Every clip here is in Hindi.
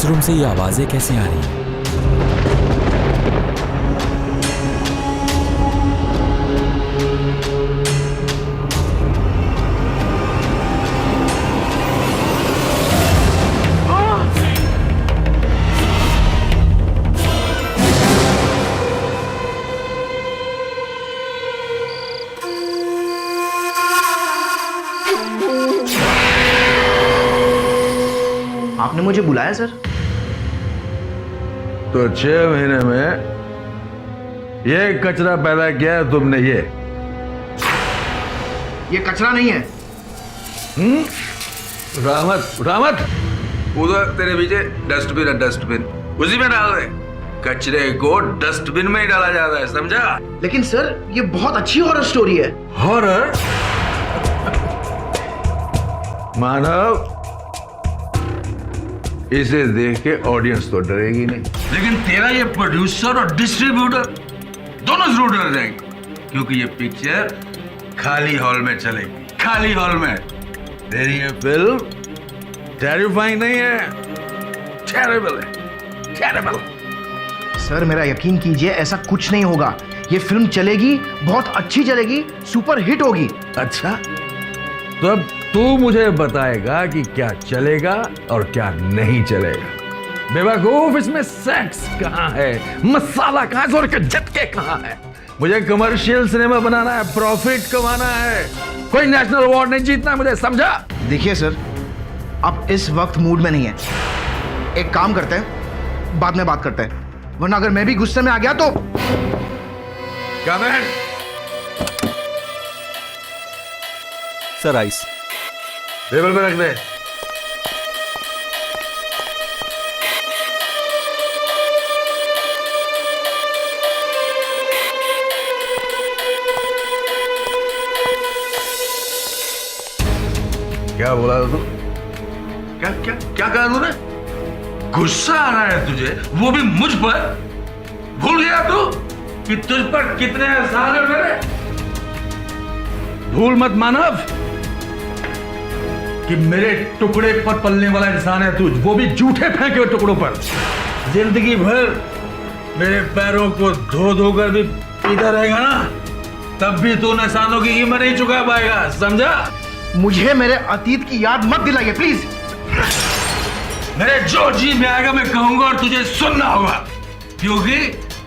इस रूम से ये आवाजें कैसे आ रही हैं? आपने मुझे बुलाया सर? तो 6 महीने में ये कचरा पैदा किया है तुमने। ये कचरा नहीं है। रहमत रहमत, उधर तेरे पीछे डस्टबिन है, डस्टबिन उसी में डाल दे। कचरे को डस्टबिन में ही डाला जाता है, समझा? लेकिन सर ये बहुत अच्छी हॉरर स्टोरी है। हॉरर? मानव, इसे देख के ऑडियंस तो डरेगी नहीं, लेकिन तेरा ये प्रोड्यूसर और डिस्ट्रीब्यूटर दोनों जरूर डर जाएंगे, क्योंकि ये पिक्चर खाली हॉल में चलेगी, खाली हॉल में। तेरी ये फिल्म टेरिफाइंग नहीं है, टेरिबल है, टेरिबल। सर मेरा यकीन कीजिए, ऐसा कुछ नहीं होगा। ये फिल्म चलेगी, बहुत अच्छी चलेगी, सुपर हिट होगी। अच्छा, तो अब तू मुझे बताएगा कि क्या चलेगा और क्या नहीं चलेगा। बेवकूफ, इसमें सेक्स कहाँ है, मसाला कहाँ है, जोर के झटके कहाँ है? मुझे कमर्शियल सिनेमा बनाना है, प्रॉफिट कमाना है, कोई नेशनल अवार्ड नहीं जीतना है मुझे, समझा? देखिए सर, अब इस वक्त मूड में नहीं है। एक काम करते हैं, बाद में बात करते हैं, वरना अगर मैं भी गुस्से में आ गया तो। Come in. Sir ice. Table पे रख दे। क्या बोला तू? क्या क्या क्या कहा तूने? गुस्सा आ रहा है तुझे, वो भी मुझ पर? भूल गया तू कि तुझ पर कितने एहसान है मेरे? भूल मत मानव कि मेरे टुकड़े पर पलने वाला इंसान है तू, वो भी झूठे फेंके हुए टुकड़ों पर। जिंदगी भर मेरे पैरों को धो धो कर भी पीता रहेगा ना, तब भी तू निशानों की कीमत नहीं चुका पाएगा, समझा? मुझे मेरे अतीत की याद मत दिलाइए प्लीज। मेरे जो जी में आएगा मैं कहूंगा और तुझे सुनना होगा, क्योंकि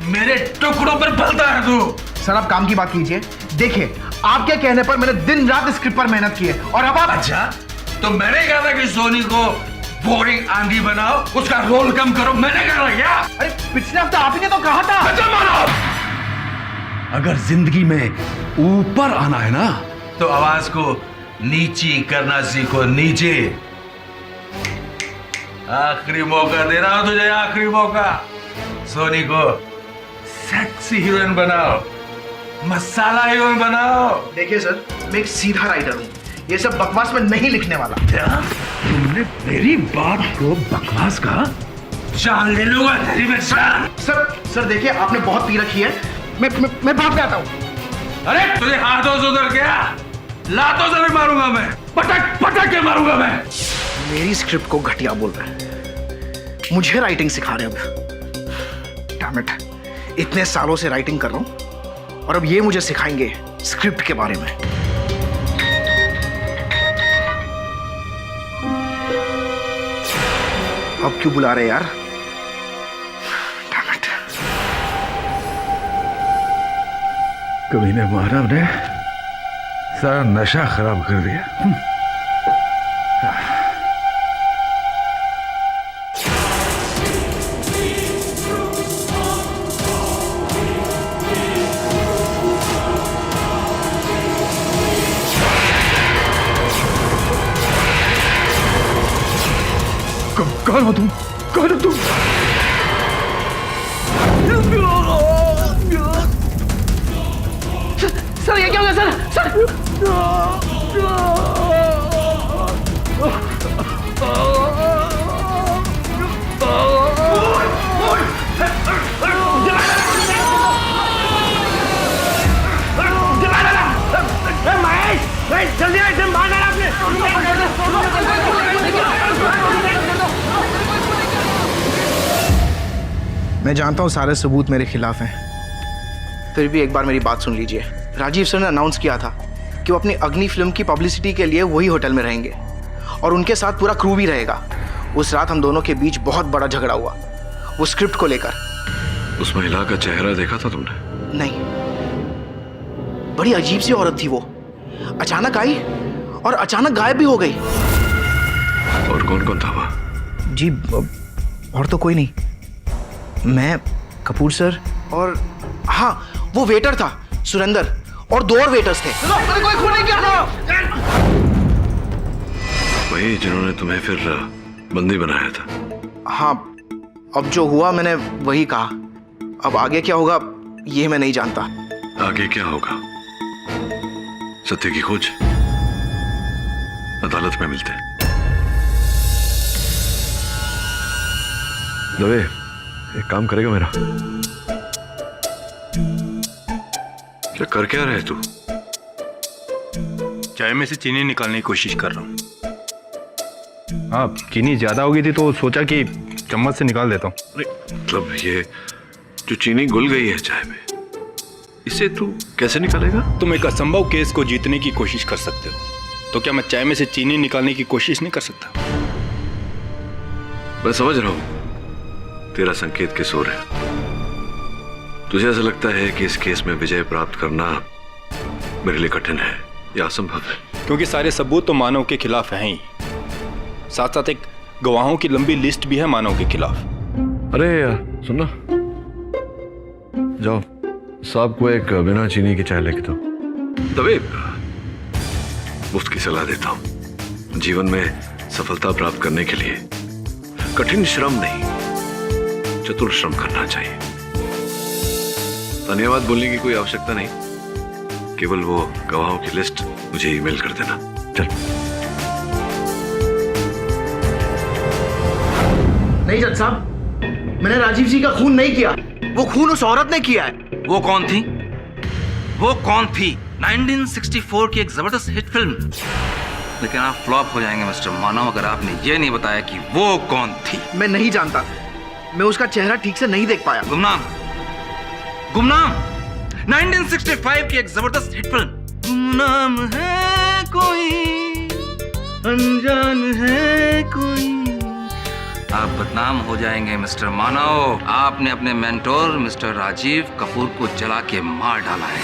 मेरे टुकड़ों पर पलता है तू। सर आप काम की बात कीजिए। देखिए, आपके कहने पर मैंने दिन रात स्क्रिप्ट पर मेहनत की है, और अब आप। अच्छा, तो मैंने कहा था कि सोनी को बोरिंग आंधी बनाओ, उसका रोल कम करो, मैंने कहा क्या? अरे पिछले हफ्ते आप ही ने तो कहा था। अगर जिंदगी में ऊपर आना है ना, तो आवाज को नीची करना सीखो, नीचे। आखिरी मौका दे रहा हूं तुझे, आखिरी मौका। सोनी को सेक्सी हीरोइन बनाओ, मसाला हीरोइन बनाओ। देखिए सर, मैं एक सीधा राइटर हूँ, ये सब बकवास में नहीं लिखने वाला। क्या तुमने मेरी बात को बकवास कहा? जान ले लूंगा तेरी में जान। सर देखिए, आपने बहुत पी रखी है, मैं भाग जाता हूँ। अरे तुझे हाथों से उधर गया, लातों से भी मारूंगा मैं, पटक पटक के मारूंगा मैं। मेरी स्क्रिप्ट को घटिया बोल रहे हैं, मुझे राइटिंग सिखा रहे अब। डैम इट, इतने सालों से राइटिंग कर रहा हूं और अब ये मुझे सिखाएंगे स्क्रिप्ट के बारे में। अब क्यों बुला रहे यार? Damn it. कमीने मानव ने सारा नशा खराब कर दिया। कौन हो तुम? कौन हो तुम? सर ये क्या हो गया सर? महेश, जल्दी आ, इसे मार डाला आपने। मैं जानता हूँ सारे सबूत मेरे खिलाफ हैं, फिर भी एक बार मेरी बात सुन लीजिए। राजीव सर ने अनाउंस किया था कि वो अपनी अग्नि फिल्म की पब्लिसिटी के लिए वही होटल में रहेंगे और उनके साथ पूरा क्रू भी रहेगा। उस रात हम दोनों के बीच बहुत बड़ा झगड़ा हुआ, वो स्क्रिप्ट को लेकर। उस महिला का चेहरा देखा था तुमने? नहीं, बड़ी अजीब सी औरत थी वो। अचानक आई और अचानक गायब भी हो गई। और कौन कौन था वहाँ? जी और तो कोई नहीं, मैं, कपूर सर और हाँ वो वेटर था सुरेंद्र, और 2 और वेटर्स थे। कोई खून नहीं किया। वही जिन्होंने तुम्हें फिर बंदी बनाया था? हाँ, अब जो हुआ मैंने वही कहा। अब आगे क्या होगा ये मैं नहीं जानता। आगे क्या होगा? सत्य की खोज, अदालत में मिलते हैं। दवे, एक काम करेगा मेरा? क्या कर क्या रहे तू? चाय में से चीनी निकालने की कोशिश कर रहा हूँ। हाँ, चीनी ज्यादा हो गई थी तो सोचा कि चम्मच से निकाल देता हूँ। मतलब ये जो चीनी घुल गई है चाय में, इसे तू कैसे निकालेगा? तुम एक असंभव केस को जीतने की कोशिश कर सकते हो, तो क्या मैं चाय में से चीनी निकालने की कोशिश नहीं कर सकता? मैं समझ रहा हूं तेरा संकेत किस ओर है। तुझे ऐसा लगता है कि इस केस में विजय प्राप्त करना मेरे लिए कठिन है या असंभव है? क्योंकि सारे सबूत तो मानव के खिलाफ हैं ही, साथ साथ एक गवाहों की लंबी लिस्ट भी है मानव के खिलाफ। अरे सुनना, जाओ साहब को एक बिना चीनी की चाय लेके दो। दबे, मुफ्त की सलाह देता हूं। जीवन में सफलता प्राप्त करने के लिए कठिन श्रम नहीं, चतुर श्रम करना चाहिए। धन्यवाद बोलने की कोई आवश्यकता नहीं, केवल वो गवाहों की लिस्ट मुझे ईमेल कर देना। चल। नहीं जज साहब, मैंने राजीव जी का खून नहीं किया, वो खून उस औरत ने किया है। वो कौन थी? वो कौन थी? 1964 की एक जबरदस्त हिट फिल्म, लेकिन आप फ्लॉप हो जाएंगे मिस्टर मानव अगर आपने ये नहीं बताया कि वो कौन थी। मैं नहीं जानता, मैं उसका चेहरा ठीक से नहीं देख पाया। गुमनाम, गुमनाम 1965 की एक जबरदस्त हिट फिल्म। गुमनाम है कोई, अनजान है कोई। आप बदनाम हो जाएंगे मिस्टर मानव। आपने अपने मेंटोर मिस्टर राजीव कपूर को जला के मार डाला है।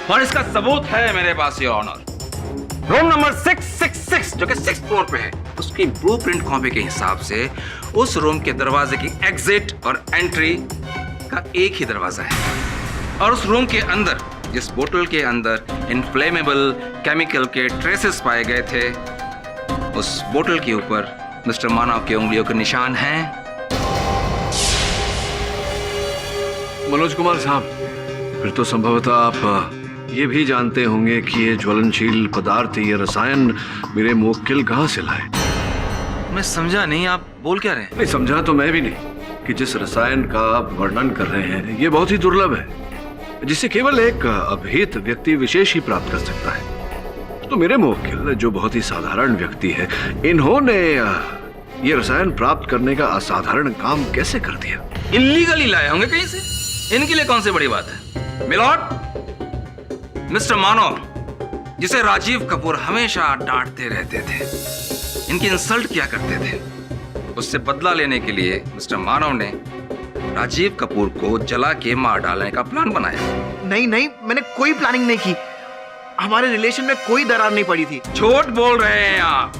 और इसका सबूत है मेरे पास योर ऑनर। रूम नंबर 666 जो कि 6th फ्लोर पे है, उसकी ब्लूप्रिंट कॉपी के हिसाब से उस रूम के दरवाजे की एग्जिट और एंट्री का एक ही दरवाजा है। और उस रूम के अंदर जिस बोतल के अंदर इनफ्लेमेबल केमिकल के ट्रेसेस पाए गए थे, उस बोतल के ऊपर मिस्टर मानव की उंगलियों के निशान हैं। मनोज कुमार साहब, फिर तो संभवतः आप ये भी जानते होंगे कि ये ज्वलनशील पदार्थ, ये रसायन मेरे मुवक्किल कहाँ से लाए। मैं समझा नहीं, आप बोल क्या रहे हैं? नहीं समझा तो मैं भी नहीं कि जिस रसायन का आप वर्णन कर रहे हैं ये बहुत ही दुर्लभ है, जिसे केवल एक अभिहित व्यक्ति विशेष ही प्राप्त कर सकता है। तो मेरे मुवक्किल जो बहुत ही साधारण व्यक्ति है, इन्होंने ये रसायन प्राप्त करने का असाधारण काम कैसे कर दिया? इल्लीगली लाए होंगे कहीं से, इनके लिए कौन सी बड़ी बात है। मिलॉर्ड, मिस्टर मानव जिसे राजीव कपूर हमेशा डांटते रहते थे, इनकी इंसल्ट किया करते थे, उससे बदला लेने के लिए मिस्टर मानव ने राजीव कपूर को जला के मार डालने का प्लान बनाया। नहीं नहीं, मैंने कोई प्लानिंग नहीं की, हमारे रिलेशन में कोई दरार नहीं पड़ी थी। झूठ बोल रहे हैं आप,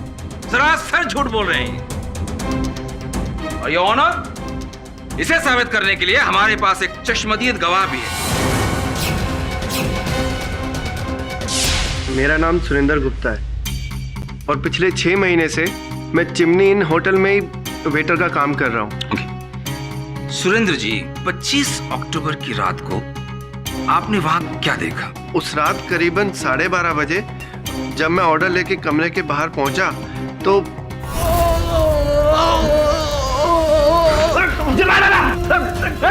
सरासर झूठ बोल रहे हैं। और ये ऑनर, इसे साबित करने के लिए हमारे पास एक चश्मदीद गवाह भी है। मेरा नाम सुरेंद्र गुप्ता है और पिछले 6 महीने से मैं चिमनी इन होटल में ही वेटर का काम कर रहा हूँ। सुरेंद्र जी, 25 अक्टूबर की रात को आपने वहां क्या देखा? उस रात करीबन 12:30 बजे जब मैं ऑर्डर लेके कमरे के बाहर पहुंचा तो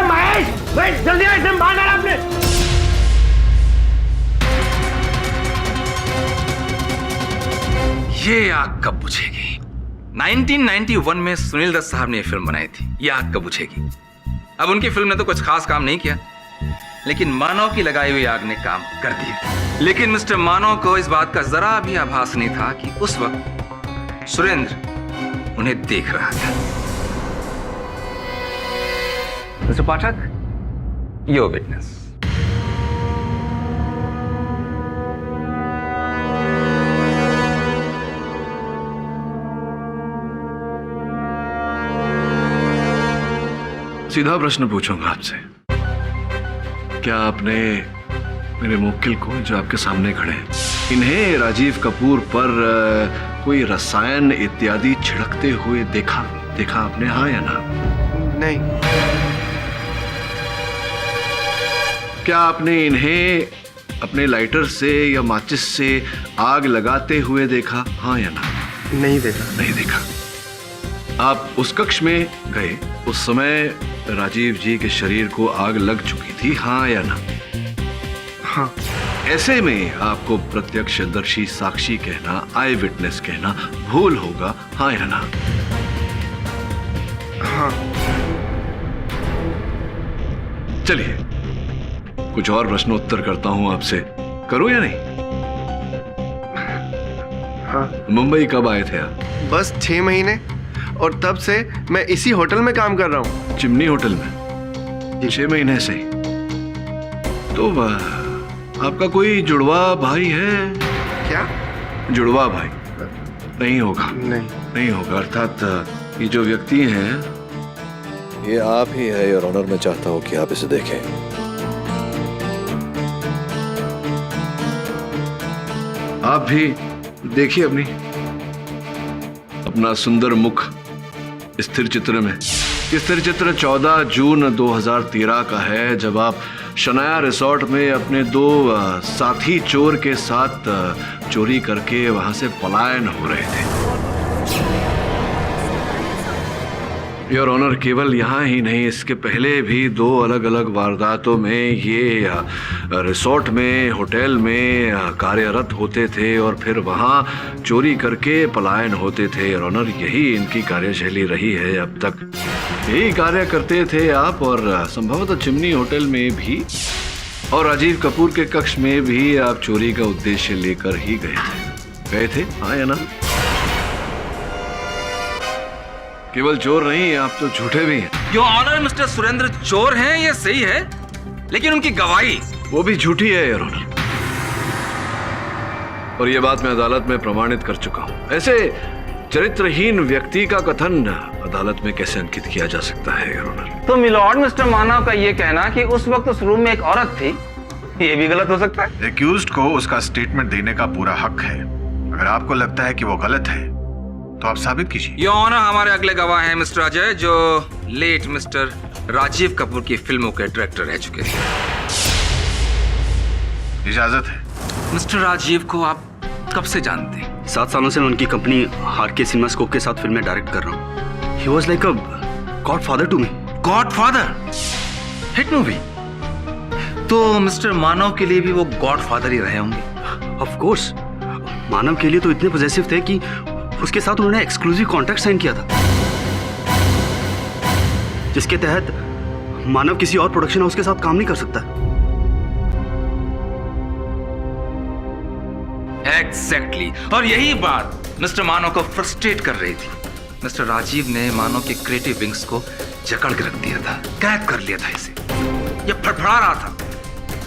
महेश, जल्दी आ, इसे मार डाला आपने। ये आग कब बुझेगी? 1991 में सुनील दत्त साहब ने फिल्म बनाई थी, ये आग कब बुझेगी। अब उनकी फिल्म ने तो कुछ खास काम नहीं किया, लेकिन मानव की लगाई हुई आग ने काम कर दिया। लेकिन मिस्टर मानव को इस बात का जरा भी आभास नहीं था कि उस वक्त सुरेंद्र उन्हें देख रहा था। Mister Pathak, your witness. सीधा प्रश्न पूछूंगा आपसे, क्या आपने मेरे मुवक्किल को, जो आपके सामने खड़े हैं, इन्हें राजीव कपूर पर कोई रसायन इत्यादि छिड़कते हुए देखा आपने, हाँ या ना? नहीं। क्या आपने इन्हें अपने लाइटर से या माचिस से आग लगाते हुए देखा, हाँ या ना? नहीं देखा। नहीं देखा। आप उस कक्ष में गए, उस समय राजीव जी के शरीर को आग लग चुकी थी, हाँ या ना? हाँ। ऐसे में आपको प्रत्यक्षदर्शी साक्षी कहना, आई विटनेस कहना भूल होगा, हाँ या ना? हाँ। चलिए कुछ और प्रश्नोत्तर करता हूं आपसे, करूं या नहीं? हाँ। मुंबई कब आए थे आप? बस 6 महीने, और तब से मैं इसी होटल में काम कर रहा हूँ। चिमनी होटल में 6 महीने से। तो आपका कोई जुड़वा भाई है? क्या? जुड़वा भाई नहीं होगा? नहीं होगा। अर्थात ये जो व्यक्ति हैं, ये आप ही है योर ऑनर। मैं चाहता हूं कि आप इसे देखें। आप भी देखिए अपना सुंदर मुख स्थिर चित्र में। स्थिर चित्र 14 जून 2013 का है, जब आप शनाया रिसोर्ट में अपने 2 साथी चोर के साथ चोरी करके वहां से पलायन हो रहे थे। योर ऑनर, केवल यहाँ ही नहीं, इसके पहले भी 2 अलग अलग वारदातों में ये रिसोर्ट में, होटल में कार्यरत होते थे और फिर वहाँ चोरी करके पलायन होते थे। योर ऑनर, यही इनकी कार्यशैली रही है अब तक। यही कार्य करते थे आप, और संभवतः चिमनी होटल में भी और राजीव कपूर के कक्ष में भी आप चोरी का उद्देश्य लेकर ही गए थे, हाँ या ना? केवल चोर नहीं, आप तो झूठे भी हैं। योर ऑनर, मिस्टर सुरेंद्र चोर हैं, ये सही है, लेकिन उनकी गवाही वो भी झूठी है योर ऑनर, और ये बात मैं अदालत में प्रमाणित कर चुका हूं। ऐसे चरित्रहीन व्यक्ति का कथन अदालत में कैसे अंकित किया जा सकता है योर ऑनर? तो मिलॉर्ड, मिस्टर मानव का ये कहना कि उस वक्त उस रूम में एक औरत थी, ये भी गलत हो सकता है। एक्यूज्ड को उसका स्टेटमेंट देने का पूरा हक है। अगर आपको लगता है कि वो गलत है तो आप साबित कीजिए। योर ऑनर, हमारे अगले गवाह हैं मिस्टर अजय, जो लेट मिस्टर राजीव कपूर की फिल्मों के डायरेक्टर रह चुके हैं। इजाजत है। मिस्टर राजीव को आप कब से जानते हैं? 7 सालों से मैं उनकी कंपनी आरके सिनेमास्कोप के साथ फिल्में डायरेक्ट कर रहा हूँ। He was like a godfather to me. Godfather? Hit movie? तो मिस्टर मानव के लिए भी वो गॉडफादर ही रहे होंगे। Of course, मानव के लिए तो इतने पॉजिटिव थे कि उसके साथ उन्होंने एक्सक्लूसिव कॉन्ट्रैक्ट साइन किया था, जिसके तहत मानव किसी और प्रोडक्शन हाउस के साथ काम नहीं कर सकता। एग्जैक्टली, और यही बात मिस्टर मानव को फ्रस्ट्रेट कर रही थी। मिस्टर राजीव ने मानव के क्रिएटिव विंग्स को जकड़ के रख दिया था, कैद कर लिया था इसे। यह फड़फड़ा रहा था।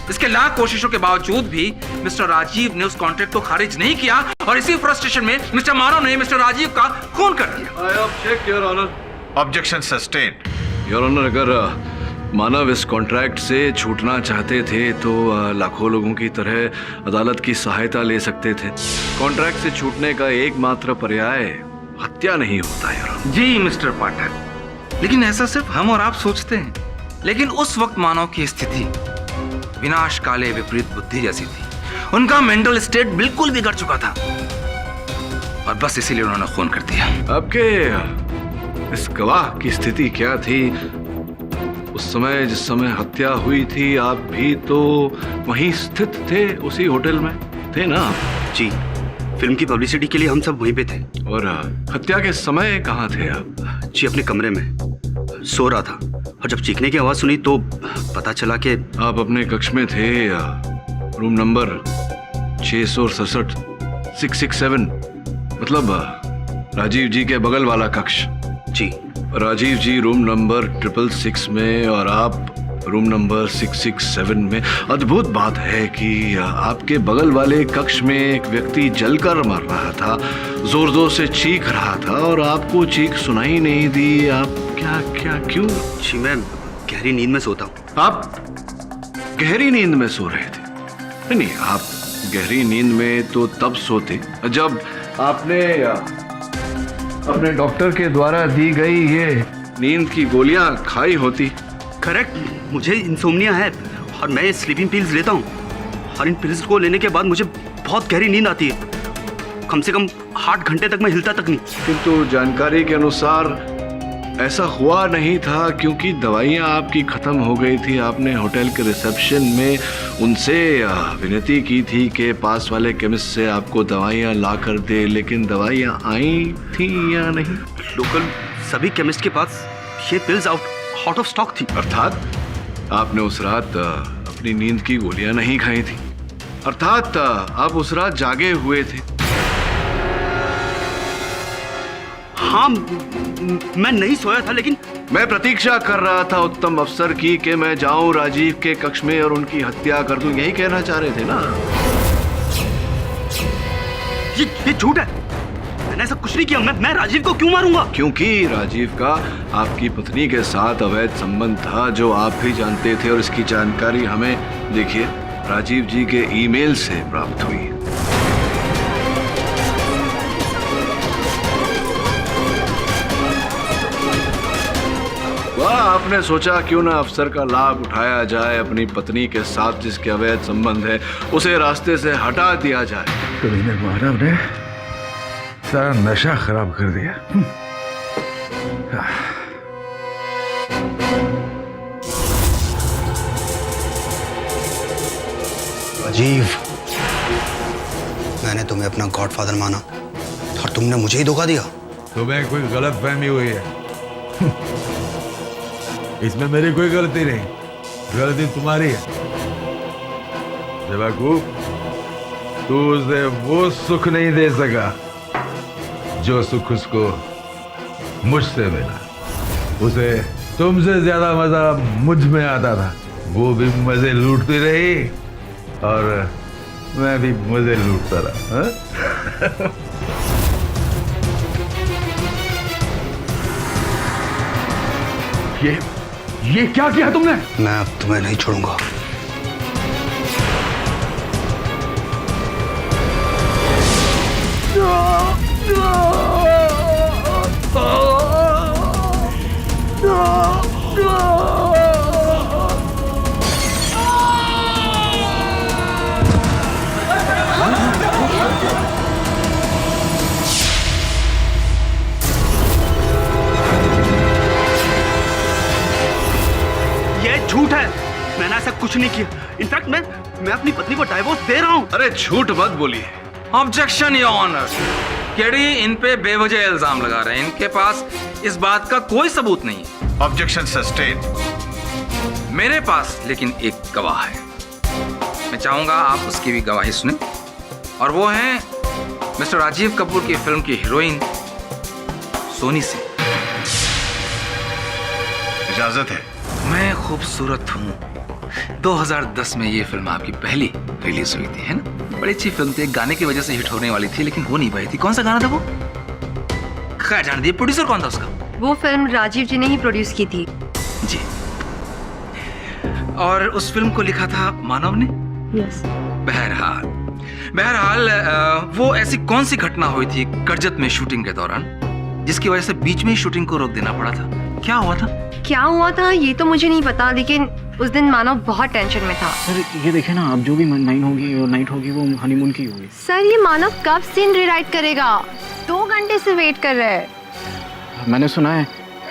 इसके लाख कोशिशों के बावजूद भी मिस्टर राजीव ने उस कॉन्ट्रैक्ट को खारिज नहीं किया, और इसी फ्रस्ट्रेशन में मिस्टर मानव ने मिस्टर राजीव का खून कर दिया। I object your honour. Objection sustained. Your honour, अगर मानव इस कॉन्ट्रैक्ट से छूटना चाहते थे तो लाखों लोगों की तरह अदालत की सहायता ले सकते थे। कॉन्ट्रैक्ट से छूटने का एकमात्र पर्याय हत्या नहीं होता यार। जी मिस्टर पाठक, लेकिन ऐसा सिर्फ हम और आप सोचते हैं। लेकिन उस वक्त मानव की स्थिति विनाश काले विपरीत बुद्धि जैसी थी। उनका मेंटल स्टेट बिल्कुल बिगड़ चुका था, और बस इसीलिए उन्होंने खून कर दिया। आपके इस गवाह की स्थिति क्या थी उस समय, जिस समय हत्या हुई थी? आप भी तो वहीं स्थित थे, उसी होटल में थे ना? जी, फिल्म की पब्लिसिटी के लिए हम सब वहीं पे थे। और हत्या के समय कहाँ थे आप? जी अपने कमरे में सो रहा था और जब चीखने की आवाज़ सुनी तो पता चला कि आप अपने कक्ष में थे, रूम नंबर 667 667, मतलब राजीव जी के बगल वाला कक्ष। जी राजीव जी रूम नंबर 666 में और आप रूम नंबर 667 में। अद्भुत बात है कि आपके बगल वाले कक्ष में एक व्यक्ति जलकर मर रहा था, जोर जोर से चीख रहा था और आपको चीख सुनाई नहीं दी। आप क्या क्यों? जी मैं गहरी नींद में सोता हूँ। आप गहरी नींद में सो रहे थे? नहीं, आप गहरी नींद में तो तब सोते जब आपने अपने डॉक्टर के द्वारा दी गई ये नींद की गोलियां खाई होती। करेक्ट, मुझे इंसोम्निया है और मैं स्लीपिंग पिल्स लेता हूँ और इन पिल्स को लेने के बाद मुझे बहुत गहरी नींद आती है। कम से कम 8 घंटे तक मैं हिलता तक नहीं। किंतु जानकारी के अनुसार ऐसा हुआ नहीं था, क्योंकि दवाइयाँ आपकी ख़त्म हो गई थी। आपने होटल के रिसेप्शन में उनसे विनती की थी कि पास वाले केमिस्ट से आपको दवाइयाँ ला कर दे, लेकिन दवाइयाँ आई थी या नहीं? लोकल सभी केमिस्ट के पास ये पिल्स आउट ऑफ स्टॉक थी। अर्थात आपने उस रात अपनी नींद की गोलियां नहीं खाई थी, अर्थात आप उस रात जागे हुए थे। हाँ, मैं नहीं सोया था, लेकिन मैं प्रतीक्षा कर रहा था उत्तम अफसर की कि मैं जाऊं राजीव के कक्ष में और उनकी हत्या कर दूं। यही कहना चाह रहे थे ना? ये झूठ है। मैंने ऐसा कुछ नहीं किया। मैं राजीव को क्यों मारूंगा? क्योंकि राजीव का आपकी पत्नी के साथ अवैध संबंध था, जो आप भी जानते थे, और इसकी जानकारी हमें, देखिए, राजीव जी के ईमेल से प्राप्त हुई। वाह, आपने सोचा क्यों ना अफसर का लाभ उठाया जाए, अपनी पत्नी के साथ जिसके अवैध संबंध है उसे रास्ते से हटा दिया जाए। कमीने मानव ने सारा नशा खराब कर दिया। राजीव, मैंने तुम्हें अपना गॉडफादर माना और तुमने मुझे ही धोखा दिया। तुम्हें कोई गलत फहमी हुई है। इसमें मेरी कोई गलती नहीं, गलती तुम्हारी है। बेवकूफ, तू उसे वो सुख नहीं दे सका जो सुख उसको मुझसे मिला। उसे तुमसे ज्यादा मजा मुझ में आता था। वो भी मजे लूटती रही और मैं भी मजे लूटता रहा। ये क्या किया तुमने? मैं अब तुम्हें नहीं छोड़ूंगा। झूठ है, मैंने ऐसा कुछ नहीं किया। इनफैक्ट मैं अपनी पत्नी को डाइवोर्स दे रहा हूँ। अरे झूठ मत बोलिए। Objection your honour. केडी इन पे बेवजह इल्जाम लगा रहे हैं। इनके पास इस बात का कोई सबूत नहीं है। Objection sustain. मेरे पास लेकिन एक गवाह है। मैं चाहूंगा आप उसकी भी गवाही सुने, और वो है मिस्टर राजीव कपूर की फिल्म की हीरोइन सोनी सिंह। इजाजत है। मैं खूबसूरत हूँ 2010 में ये फिल्म आपकी पहली रिलीज हुई थी, है ना? बड़ी अच्छी फिल्म थी, एक गाने की वजह से हिट होने वाली थी, लेकिन हो नहीं पाई थी। कौन सा गाना था वो? क्या जान दिए, प्रोड्यूसर कौन था उसका? वो फिल्म राजीव जी ने ही प्रोड्यूस की थी। जी। और उस फिल्म को लिखा था मानव ने? यस। बहरहाल वो ऐसी कौन सी घटना हुई थी करजत में शूटिंग के दौरान जिसकी वजह से बीच में ही शूटिंग को रोक देना पड़ा था? क्या हुआ था ये तो मुझे नहीं पता, लेकिन उस दिन मानव बहुत टेंशन में था। सर ये देखे ना, अब जो भी नाइट होगी वो हनीमून की होगी। सर ये मानव कब सीन रीराइट करेगा? 2 घंटे से वेट कर रहे हैं। मैंने सुना है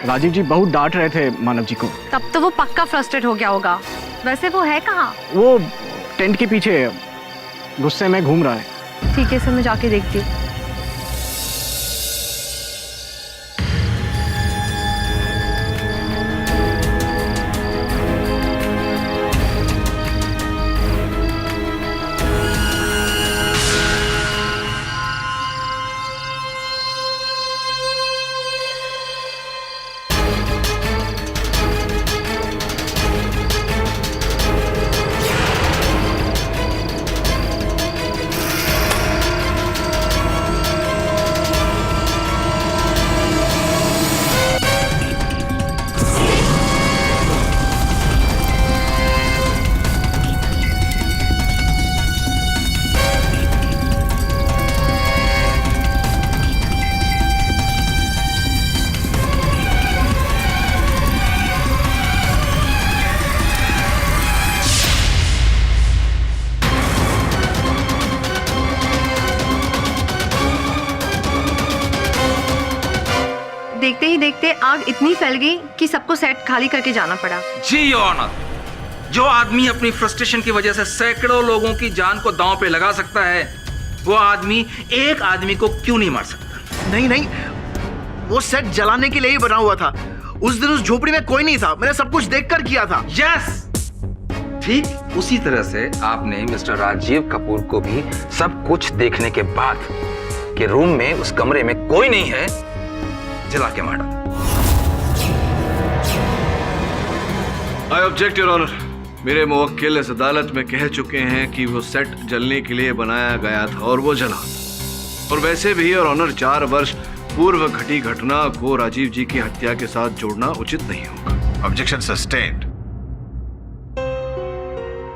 राजीव जी बहुत डांट रहे थे मानव जी को। तब तो वो पक्का फ्रस्ट्रेट हो गया होगा। वैसे वो है कहाँ? वो टेंट के पीछे गुस्से में घूम रहा है। ठीक है सर, मैं जाके देखती हूँ। देखते ही देखते आग इतनी फैल गई कि सबको सेट खाली करके जाना पड़ा। जी योर ऑनर, जो आदमी अपनी फ्रस्ट्रेशन की वजह से सैकड़ों लोगों की जान को दांव पे लगा सकता है, वो आदमी एक आदमी को क्यों नहीं मार सकता? नहीं नहीं, वो सेट जलाने के लिए ही बना हुआ था। उस दिन उस झोपड़ी में कोई नहीं था, मैंने सब कुछ देखकर किया था। यस, ठीक उसी तरह से आपने मिस्टर राजीव कपूर को भी सब कुछ देखने के बाद कि रूम में उस कमरे में कोई नहीं है, जला के मारा। I object your honour. मेरे मुवक्किल इस अदालत में कह चुके हैं कि वो सेट जलने के लिए बनाया गया था और वो जला। और वैसे भी योर ऑनर 4 वर्ष पूर्व घटी घटना को राजीव जी की हत्या के साथ जोड़ना उचित नहीं होगा। Objection sustained.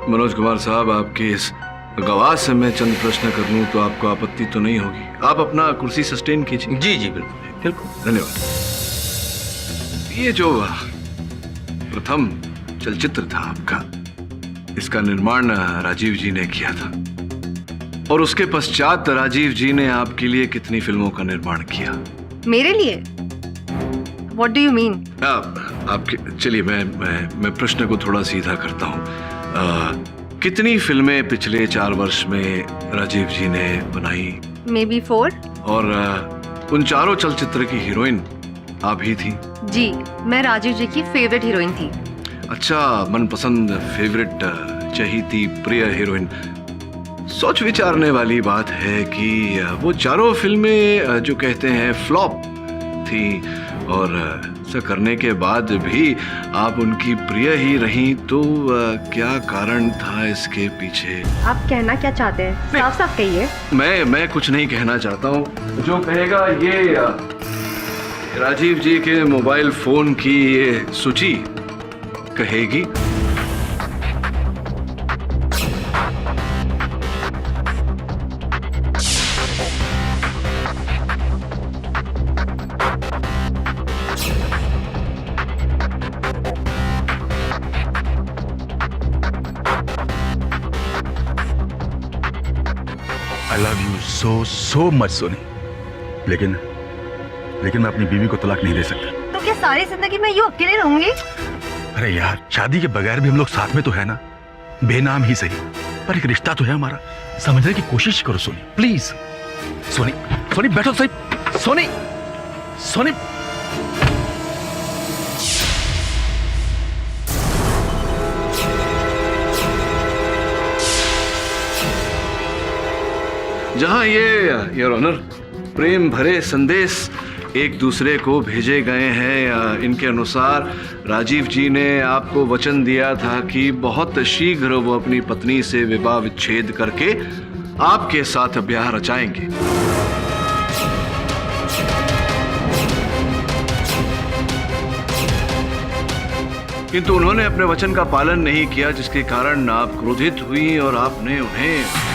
मनोज कुमार साहब, आपके इस गवाह से मैं चंद प्रश्न कर लूं तो आपको आपत्ति तो नहीं होगी? आप अपना कुर्सी सस्टेन कीजिए। जी जी बिल्कुल बिल्कुल, धन्यवाद। ये जो प्रथम चलचित्र था आपका, इसका निर्माण राजीव जी ने किया था और उसके पश्चात राजीव जी ने आपके लिए कितनी फिल्मों का निर्माण किया? मेरे लिए? What do you mean? आपके चलिए मैं प्रश्न को थोड़ा सीधा करता हूँ। कितनी फिल्में पिछले 4 वर्ष में राजीव जी ने बनाई? Maybe 4? और उन चारों चलचित्र की हीरोइन आप ही थी? जी, मैं राजीव जी की फेवरेट हीरोइन थी। अच्छा, मनपसंद, फेवरेट, चहीती, प्रिय हीरोइन। सोच विचारने वाली बात है कि वो चारों फिल्में जो कहते हैं फ्लॉप थी और ऐसा करने के बाद भी आप उनकी प्रिय ही रहीं, तो क्या कारण था इसके पीछे? आप कहना क्या चाहते हैं? साफ साफ कहिए। मैं कुछ नहीं कहना चाहता हूँ। जो कहेगा ये राजीव जी के मोबाइल फोन की ये सूची कहेगी। I love you so much Soni, लेकिन मैं अपनी बीवी को तलाक नहीं दे सकता। तो क्या सारी जिंदगी मैं यूं अकेले रहूंगी? अरे यार, शादी के बगैर भी हम लोग साथ में तो है ना, बेनाम ही सही, पर एक रिश्ता तो है हमारा। समझने की कोशिश करो सोनी, प्लीज। सोनी बैठो सही। सोनी जहां ये योर ऑनर प्रेम भरे संदेश एक दूसरे को भेजे गए हैं, इनके अनुसार राजीव जी ने आपको वचन दिया था कि बहुत शीघ्र वो अपनी पत्नी से विवाह विच्छेद करके आपके साथ ब्याह रचाएंगे। किंतु उन्होंने अपने वचन का पालन नहीं किया, जिसके कारण आप क्रोधित हुई और आपने उन्हें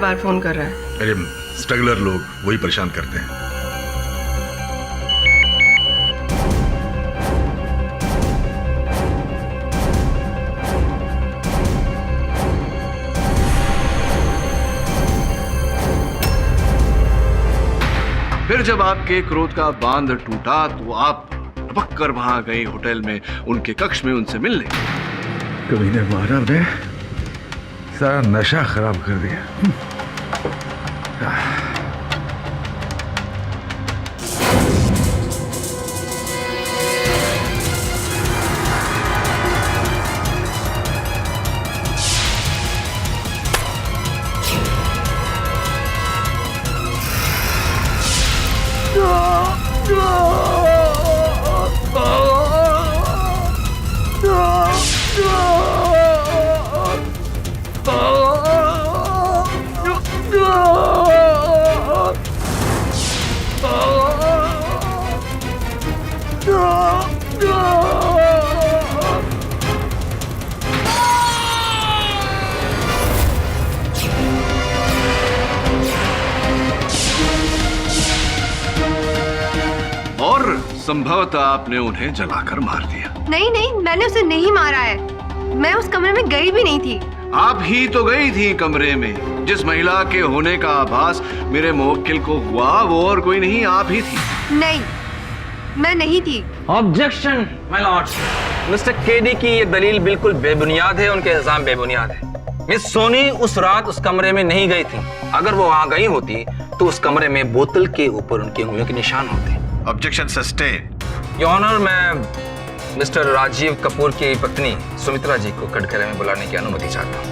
बार फोन कर रहा है? अरे स्ट्रगलर लोग वही परेशान करते हैं। फिर जब आपके क्रोध का बांध टूटा तो आप लपक कर वहां गई होटल में उनके कक्ष में उनसे मिलने। कमीने मानव ने सारा नशा खराब कर दिया। और संभवतः आपने उन्हें जलाकर मार दिया। नहीं नहीं, मैंने उसे नहीं मारा है। मैं उस कमरे में गई भी नहीं थी। आप ही तो गई थी कमरे में। जिस महिला के होने का आभास मेरे मुवक्किल को हुआ वो और कोई नहीं, आप ही थी। नहीं, मैं नहीं थी। Objection my Lord. Mister KD की ये दलील बिल्कुल बेबुनियाद है, उनके इल्जाम बेबुनियाद है। मिस सोनी उस रात उस कमरे में नहीं गई थी। अगर वो वहां गई होती तो उस कमरे में बोतल के ऊपर उनकी उंगलियों के निशान होते। Objection sustain. योर ऑनर, मैं मिस्टर राजीव कपूर की पत्नी सुमित्रा जी को कटघरे में बुलाने की अनुमति चाहता हूँ।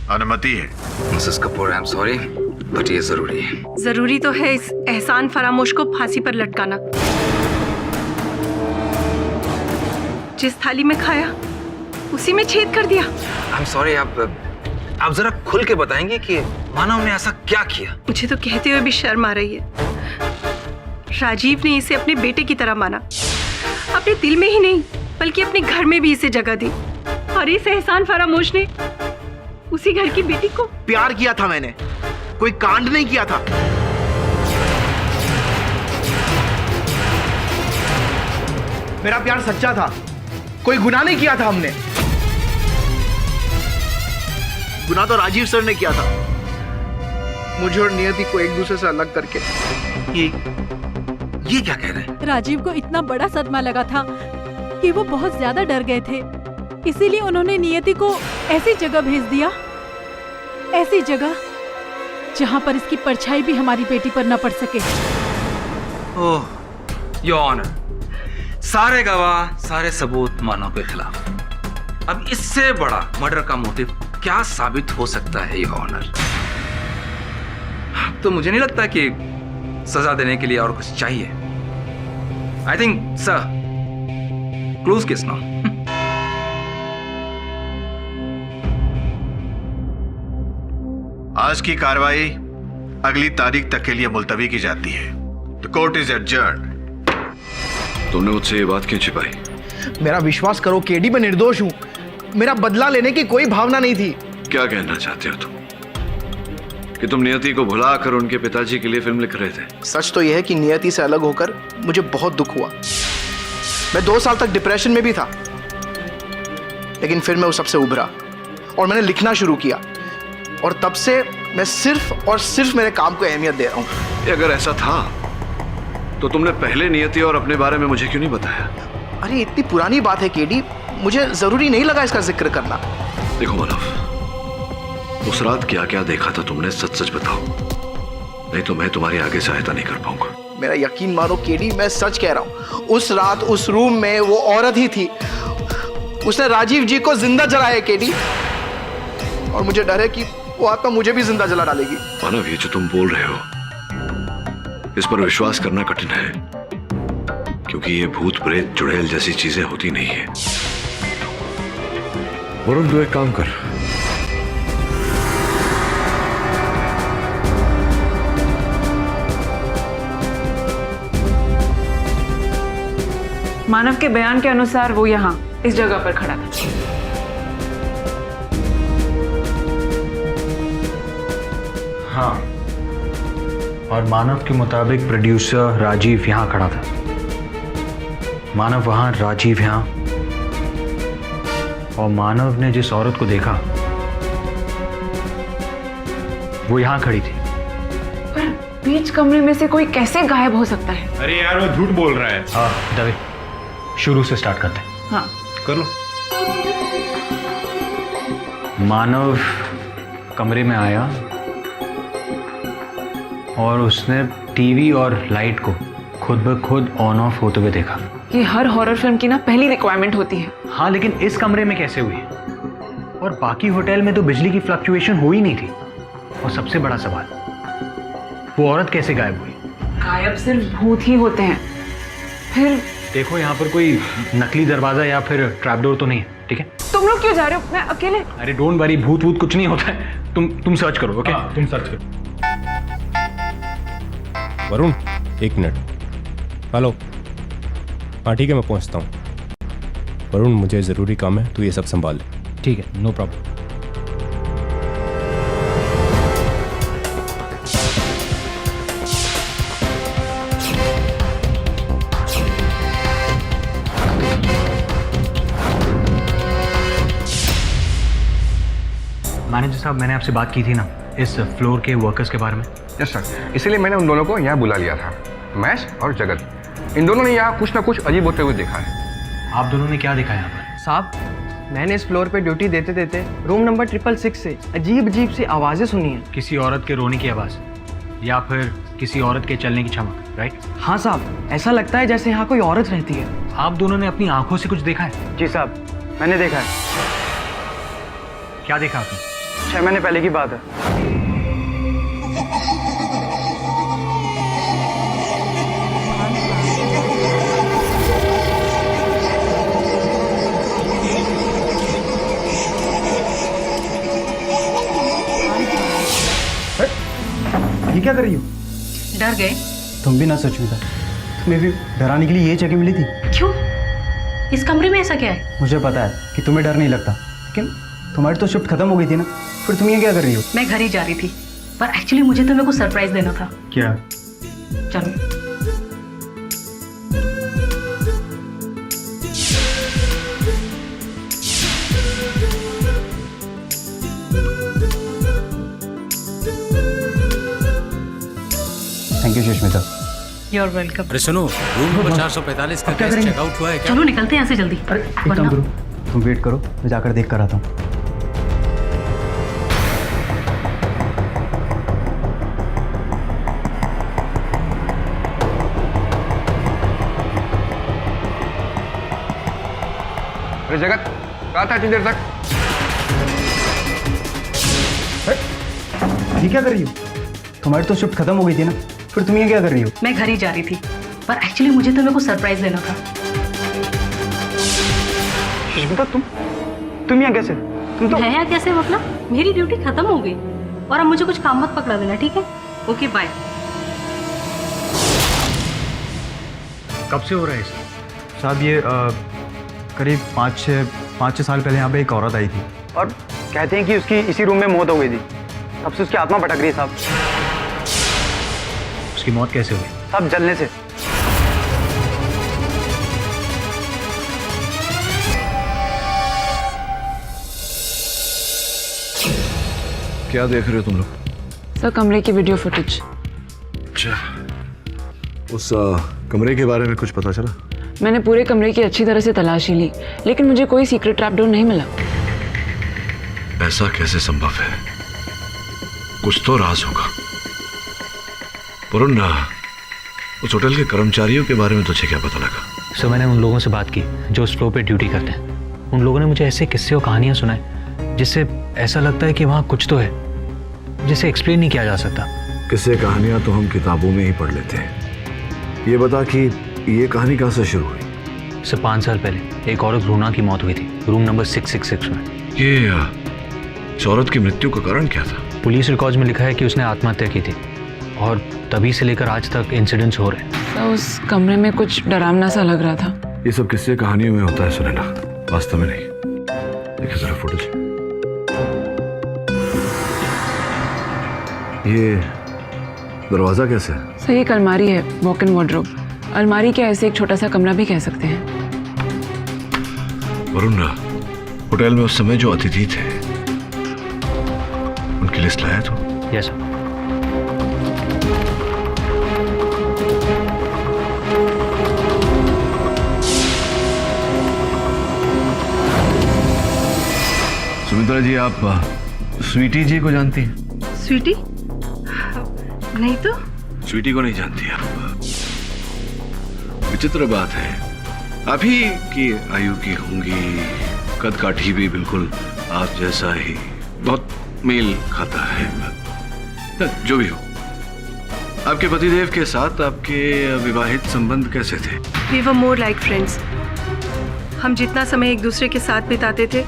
अनुमति है। Mrs Kapoor, I am sorry, but ये जरूरी है। जरूरी तो है इस एहसान फरामोश को फांसी पर लटकाना। जिस थाली में खाया उसी में छेद कर दिया। आई एम सॉरी, आप जरा खुल के बताएंगे कि मानव ने ऐसा क्या किया? मुझे तो कहते हुए भी शर्म आ रही है। राजीव ने इसे अपने बेटे की तरह माना, अपने दिल में ही नहीं बल्कि अपने घर में भी इसे जगह दी। और इस एहसान फरामोश ने उसी घर की बेटी को प्यार किया था मैंने, कोई कांड नहीं किया था। मेरा प्यार सच्चा था, कोई गुनाह नहीं किया था हमने। गुनाह तो राजीव सर ने किया था, मुझे और नियति को एक दूसरे से अलग करके। ये क्या कह रहे हैं? राजीव को इतना बड़ा सदमा लगा था कि वो बहुत ज्यादा डर गए थे। इसीलिए उन्होंने नियति को ऐसी जगह भेज दिया, ऐसी जगह जहां पर इसकी परछाई भी हमारी बेटी पर न पड़ सके। ओह, योर ऑनर, सारे गवाह, सारे सबूत मानव के खिलाफ। अब इससे बड़ा मर्डर का मोटिव क्या साबित हो सकता है योर ऑनर? तो मुझे नहीं लगता कि सजा देने के लिए और कुछ चाहिए। I think sir, close case now. आज की कार्रवाई अगली तारीख तक के लिए मुलतवी की जाती है। The court is adjourned. तुमने मुझसे ये बात क्यों छिपाई? मेरा विश्वास करो केडी, मैं निर्दोष हूं। मेरा बदला लेने की कोई भावना नहीं थी। क्या कहना चाहते हो तुम? कि तुम नियति को भुलाकर उनके पिताजी के लिए फिल्म लिख रहे थे? सच तो यह है कि नियति से अलग होकर मुझे बहुत दुख हुआ। मैं 2 साल तक डिप्रेशन में भी था, लेकिन फिर मैं उस सबसे उभरा और मैंने लिखना शुरू किया। और तब से मैं सिर्फ और सिर्फ मेरे काम को अहमियत दे रहा हूं। अगर ऐसा था तो तुमने पहले नियति और अपने बारे में मुझे क्यों नहीं बताया? अरे इतनी पुरानी बात है केडी, मुझे जरूरी नहीं लगा इसका जिक्र करना। देखो मानव, उस रात क्या क्या देखा था तुमने, सच सच बताओ, नहीं तो मैं तुम्हारी आगे सहायता नहीं कर पाऊंगा। मेरा यकीन मानो केडी, मैं सच कह रहा हूं। उस रात उस रूम में वो औरत ही थी, उसने राजीव जी को जिंदा जलाया केडी। और मुझे डर है कि वो आत्मा मुझे भी जिंदा जला डालेगी। मानव, ये जो तुम बोल रहे हो इस पर विश्वास करना कठिन है, क्योंकि ये भूत प्रेत चुड़ैल जैसी चीजें होती नहीं है। वरुण, तू एक काम कर, मानव के बयान के अनुसार वो यहाँ इस जगह पर खड़ा था। हाँ, और मानव के मुताबिक प्रोड्यूसर राजीव यहाँ खड़ा था। मानव वहाँ, राजीव यहाँ, और मानव ने जिस औरत को देखा वो यहाँ खड़ी थी। बीच कमरे में से कोई कैसे गायब हो सकता है? अरे यार वो झूठ बोल रहा है। हाँ दवे, शुरू से स्टार्ट करते हैं। हाँ कर लो। मानव कमरे में आया और उसने टीवी और लाइट को खुद ब खुद ऑन ऑफ होते हुए देखा। ये हर हॉरर फिल्म की ना पहली रिक्वायरमेंट होती है। हाँ लेकिन इस कमरे में कैसे हुई? और बाकी होटल में तो बिजली की फ्लक्चुएशन हो ही नहीं थी। और सबसे बड़ा सवाल, वो औरत कैसे गायब हुई? गायब सिर्फ भूत ही होते हैं। फिर देखो यहाँ पर कोई नकली दरवाजा या फिर ट्रैपडोर तो नहीं है, ठीक है? तुम लोग क्यों जा रहे हो? मैं अकेले। अरे डोंट वरी, भूत वूत कुछ नहीं होता है। तुम सर्च करो, ओके? तुम सर्च करो। वरुण, 1 मिनट। हेलो। हाँ ठीक है, मैं पहुंचता हूँ। वरुण, मुझे ज़रूरी काम है, तू ये सब संभाल ले। ठीक है, नो प्रॉब्लम। मैनेजर साहब, मैंने आपसे बात की थी ना इस फ्लोर के वर्कर्स के बारे में। यस सर, इसीलिए मैंने उन दोनों को यहाँ बुला लिया था, महेश और जगत। इन दोनों ने यहाँ कुछ ना कुछ अजीब होते हुए देखा है। आप दोनों ने क्या देखा यहाँ पर? साहब, मैंने इस फ्लोर पे ड्यूटी देते देते रूम नंबर 666 से अजीब अजीब सी आवाज़ें सुनी हैं। किसी औरत के रोने की आवाज़ या फिर किसी औरत के चलने की चमक, राइट? हाँ साहब, ऐसा लगता है जैसे यहाँ कोई औरत रहती है। आप दोनों ने अपनी आंखों से कुछ देखा है? जी साहब, मैंने देखा है। क्या देखा आपने? 6 महीने पहले की बात है। ये क्या कर रही हो? डर गए? तुम भी ना सचमुच, तुम्हें भी डराने के लिए ये जगह मिली थी। क्यों? इस कमरे में ऐसा क्या है? मुझे पता है कि तुम्हें डर नहीं लगता, लेकिन तुम्हारी तो शिफ्ट खत्म हो गई थी ना, फिर तुम ये क्या कर रही हो? मैं घर ही जा रही थी, पर एक्चुअली मुझे तो मेरे को सरप्राइज देना था। क्या? चलो। Thank you Sushmita. You are welcome. अरे सुनो, रूम नंबर 445 का गैस चेकआउट हुआ है क्या? चलो निकलते हैं यहाँ से जल्दी। अरे एक काम करो, तुम वेट करो, मैं जाकर देख कर आता हूँ। अरे जगत, कहा था इतनी देर तक? ये क्या कर रही हो? तुम्हारी तो शिफ्ट खत्म हो गई थी ना, फिर तुम ये क्या कर रही हो? मैं घर ही जा रही थी, पर एक्चुअली मुझे तो मेरे को सरप्राइज देना था। सुष्मिता, तुम यहाँ कैसे? तुम तो मैं यहाँ कैसे? मतलब मेरी ड्यूटी खत्म हो गई और अब मुझे कुछ काम मत पकड़ा देना, ठीक है? Okay bye. कब से हो रहा है इसका? साहब ये करीब 5-6 साल पहले यहाँ पे एक औरत आई थी और कहते हैं कि उसकी इसी रूम में मौत हो गई थी। तब से उसकी आत्मा भटक रही है साहब। उसकी मौत कैसे हुई? साहब जलने से। क्या देख रहे हो तुम लोग? सर, कमरे की वीडियो फुटेज। अच्छा, उस कमरे के बारे में कुछ पता चला? मैंने पूरे कमरे की अच्छी तरह से तलाशी ली, लेकिन मुझे कोई सीक्रेट ट्रैपडोर नहीं मिला। ऐसा कैसे संभव है? कुछ तो राज होगा। वरुण, उस होटल के कर्मचारियों के बारे में तुझे क्या पता लगा? सर, मैंने उन लोगों से बात की जो उस फ्लोर पे ड्यूटी करते हैं। उन लोगों ने मुझे ऐसे किस्से और कहानियां सुनाई जिससे ऐसा लगता है कि वहाँ कुछ तो है जिसे एक्सप्लेन नहीं किया जा सकता। किस्से कहानियां तो हम किताबों में ही पढ़ लेते हैं। ये बता कि ये कहानी कहाँ से शुरू हुई? सर, 5 साल पहले एक औरत रूना की मौत हुई थी, रूम नंबर 666 में। ये इस औरत की मृत्यु का कारण क्या था? पुलिस रिकॉर्ड्स में लिखा है कि उसने आत्महत्या की थी और तभी से लेकर आज तक इंसिडेंट्स हो रहे हैं। सर, उस कमरे में कुछ डरावना सा लग रहा था। ये सब किस्से कहानियों में होता है सुनैना, वास्तव में नहीं। देखिए जरा फुटेज। ये दरवाजा कैसे है? सर, एक अलमारी है, वॉक इन वार्डरोब। अलमारी क्या, ऐसे एक छोटा सा कमरा भी कह सकते हैं। वरुण, होटल में उस समय जो अतिथि थे उनकी लिस्ट लाया तो? Yes sir. सुमित्रा जी, आप स्वीटी जी को जानती हैं? स्वीटी? नहीं तो। स्वीटी को नहीं जानती आप? विचित्र बात है, आप ही की आयु की होंगी, कद काठी भी बिल्कुल आप जैसा ही, बहुत मेल खाता है। जो भी हो, आपके पतिदेव के साथ आपके विवाहित संबंध कैसे थे? We were more like friends. हम जितना समय एक दूसरे के साथ बिताते थे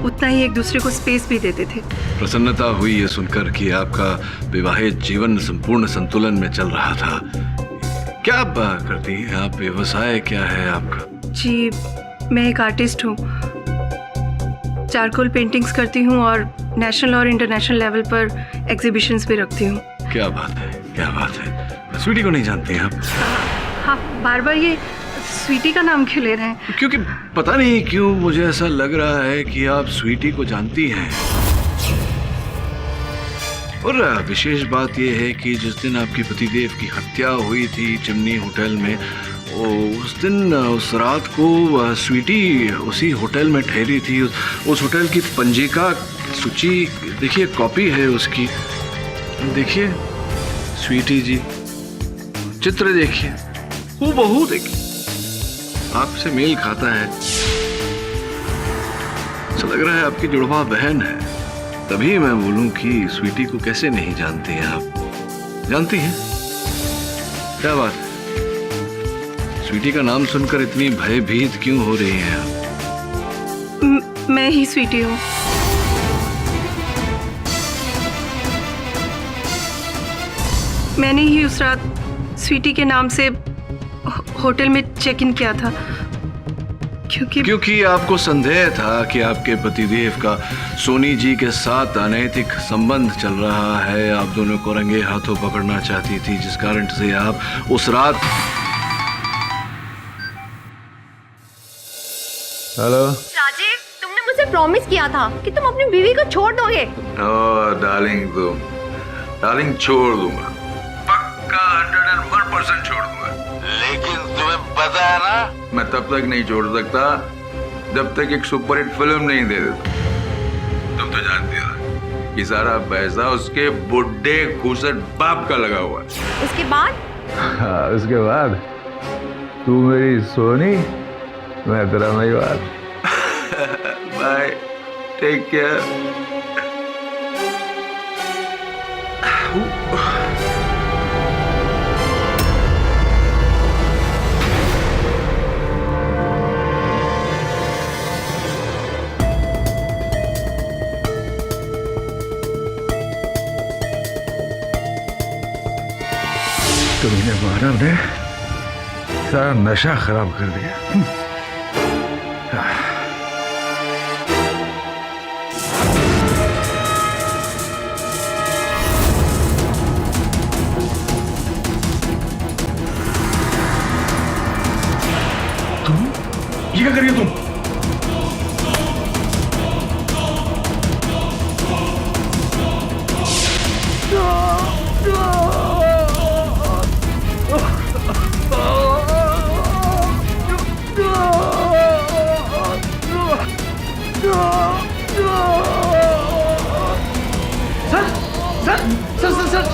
उतना ही एक दूसरे को स्पेस भी देते थे। प्रसन्नता हुई ये सुनकर कि आपका विवाहित जीवन संपूर्ण संतुलन में चल रहा था। क्या आप करती हैं? आप व्यवसाय क्या है आपका? जी, मैं एक आर्टिस्ट हूँ। चारकोल पेंटिंग्स करती हूँ और नेशनल और इंटरनेशनल लेवल पर एग्जीबिशंस भी रखती हूँ। क्या बात है, क्या बात है। स्वीटी को नहीं जानते हैं आप? हाँ, बार बार ये स्वीटी का नाम क्यों ले रहे हैं? क्योंकि पता नहीं क्यों मुझे ऐसा लग रहा है कि आप स्वीटी को जानती हैं। और विशेष बात यह है कि जिस दिन आपके पतिदेव की हत्या हुई थी चिमनी होटल में, उस दिन, उस रात को स्वीटी उसी होटल में ठहरी थी। उस होटल की पंजिका सूची देखिए, कॉपी है उसकी, देखिए स्वीटी जी, चित्र देखिए, हूबहू देखिए, आपसे मेल खाता है। ऐसा लग रहा है आपकी जुड़वा बहन है। तभी मैं बोलूं कि स्वीटी को कैसे नहीं जानती हैं आप? जानती हैं? क्या बात है, स्वीटी का नाम सुनकर इतनी भयभीत क्यों हो रही हैं आप? मैं ही स्वीटी हूँ। मैंने ही उस रात स्वीटी के नाम से होटल में चेक इन किया था, क्योंकि आपको संदेह था कि आपके पतिदेव का सोनी जी के साथ अनैतिक संबंध चल रहा है। आप दोनों को रंगे हाथों पकड़ना चाहती थी, जिस कारण से आप उस रात। हेलो राजीव, तुमने मुझसे प्रॉमिस किया था कि तुम अपनी बीवी को छोड़ दोगे। डार्लिंग छोड़ दूंगा, पक्का 101% छोड़ दूंगा। लेकिन तुम्हें पता है ना, मैं तब तक नहीं छोड़ सकता जब तक एक सुपरहिट फिल्म नहीं दे देता। तुम तो जानती हो कि सारा पैसा उसके बुढ़े घूसट बाप का लगा हुआ है। उसके बाद? हाँ, उसके बाद तू मेरी सोनी, मैं तेरा मेवाड़। Bye, take care. तुमने मानव ने सारा नशा खराब कर दिया। तुम ये क्या कर रही हो तुम?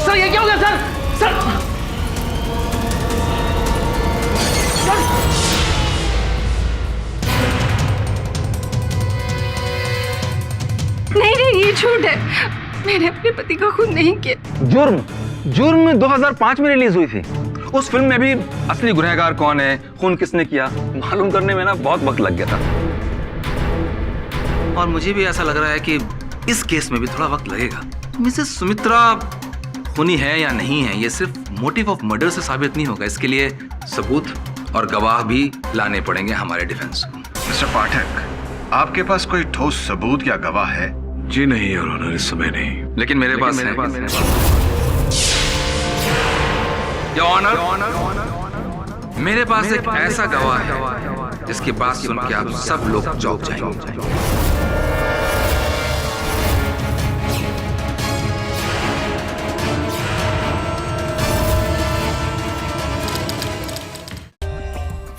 सर ये क्या हो गया सर? सर नहीं, ये झूठ है। मैंने अपने पति का खून नहीं किया। जुर्म 2005 में रिलीज हुई थी। उस फिल्म में भी असली गुनहगार कौन है, खून किसने किया, मालूम करने में ना बहुत वक्त लग गया था। और मुझे भी ऐसा लग रहा है कि इस केस में भी थोड़ा वक्त लगेगा। मिसेस सुमित्रा खूनी है या नहीं है, ये सिर्फ मोटिव ऑफ मर्डर से साबित नहीं होगा। इसके लिए सबूत और गवाह भी लाने पड़ेंगे हमारे डिफेंस को। मिस्टर पाठक, आपके पास कोई ठोस सबूत या गवाह है? जी नहीं योर ऑनर, इस समय नहीं। लेकिन मेरे पास है। योर ऑनर, मेरे पास एक ऐसा गवाह है जिसकी बात सुन के आप सब लोग चौंक जाएंगे।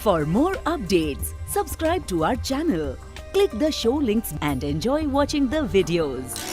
For more updates, subscribe to our channel, Click the show links and enjoy watching the videos.